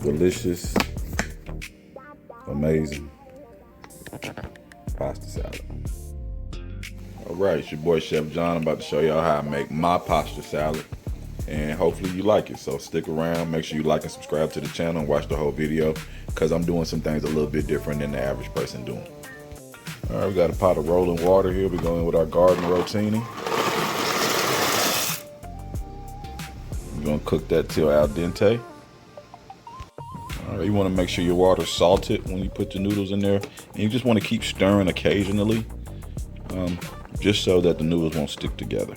delicious, amazing pasta salad. All right, it's your boy Chef John. I'm about to show y'all how I make my pasta salad, and hopefully you like it. So stick around, make sure you like and subscribe to the channel and watch the whole video, because I'm doing some things a little bit different than the average person doing. All right, we got a pot of rolling water here. We're going with our Garden Rotini. We're gonna cook that till al dente. All right, you wanna make sure your water's salted when you put the noodles in there. And you just wanna keep stirring occasionally, just so that the noodles won't stick together.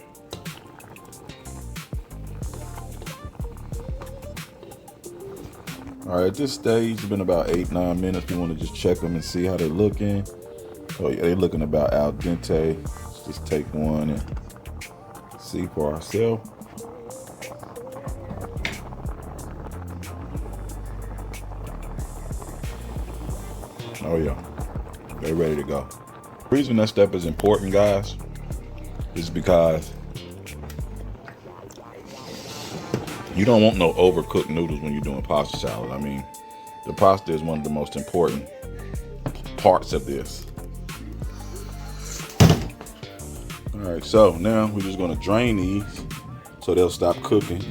All right, at this stage, it's been about 8-9 minutes. We wanna just check them and see how they're looking. Oh yeah, they're looking about al dente. Let's just take one and see for ourselves. Oh yeah, they're ready to go. The reason that step is important, guys, is because you don't want no overcooked noodles when you're doing pasta salad. I mean, the pasta is one of the most important parts of this. All right, so now we're just gonna drain these so they'll stop cooking.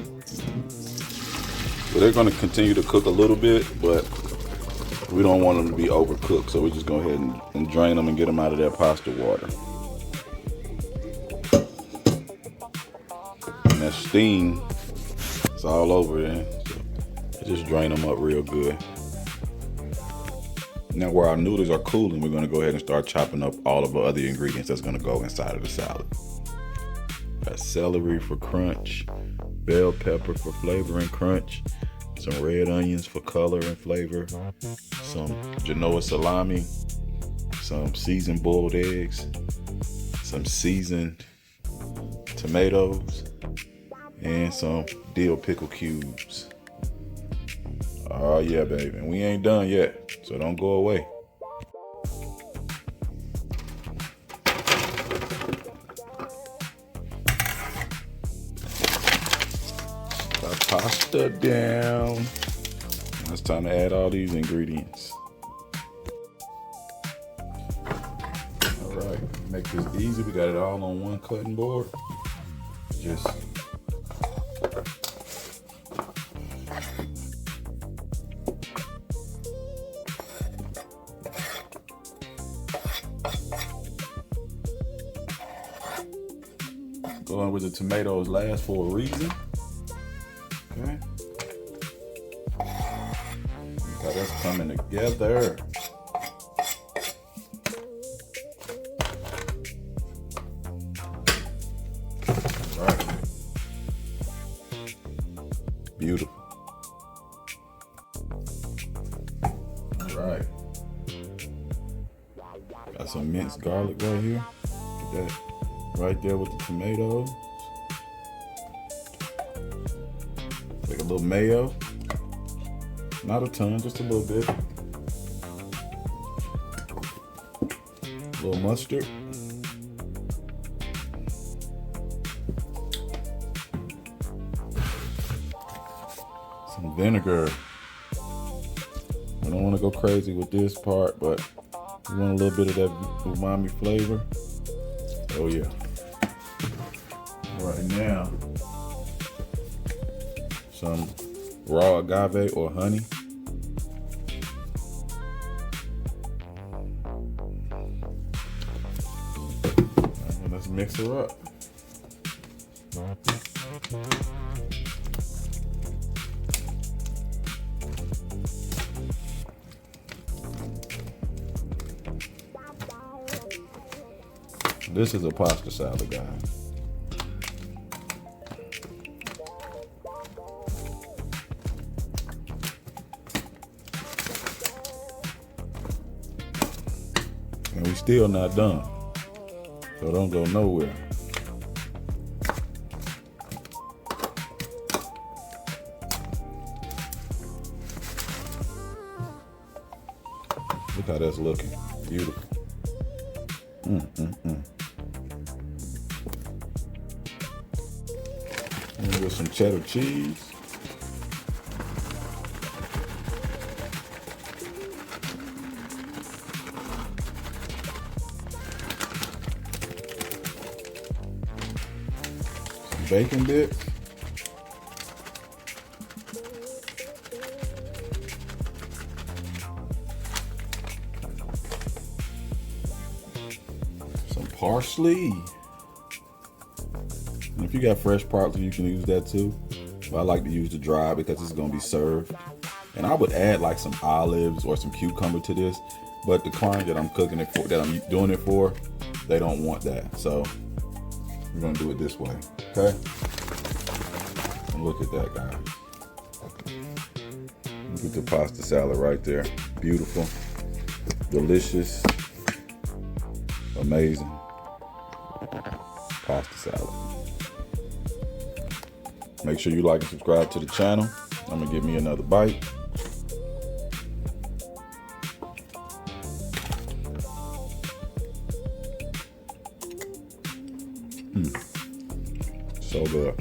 So they're gonna continue to cook a little bit, but we don't want them to be overcooked. So we just go ahead and drain them and get them out of that pasta water. And that steam is all over there. So just drain them up real good. Now while our noodles are cooling, we're gonna go ahead and start chopping up all of the other ingredients that's gonna go inside of the salad. Got celery for crunch, bell pepper for flavor and crunch, some red onions for color and flavor, some Genoa salami, some seasoned boiled eggs, some seasoned tomatoes, and some dill pickle cubes. Oh yeah, baby, and we ain't done yet, so don't go away. Put our pasta down. Now it's time to add all these ingredients. All right, make this easy. We got it all on one cutting board. Just going with the tomatoes last for a reason. Okay. Got us coming together. All right. Beautiful. All right. Got some minced garlic right here. Look at that. Right there with the tomatoes. Take a little mayo. Not a ton, just a little bit. A little mustard. Some vinegar. I don't want to go crazy with this part, but you want a little bit of that umami flavor. Oh yeah. Right now, some raw agave or honey. And let's mix her up. This is a pasta salad, guys. And we still not done. So don't go nowhere. Look how that's looking. Beautiful. And with some cheddar cheese. bacon bits. Some parsley. And if you got fresh parsley, you can use that too. But I like to use the dry because it's gonna be served. And I would add like some olives or some cucumber to this, but the client that I'm cooking it for, that I'm doing it for, they don't want that. So we're gonna do it this way, okay? And look at that, guys. Look at the pasta salad right there. Beautiful, delicious, amazing pasta salad. Make sure you like and subscribe to the channel. I'm gonna give me another bite. So good.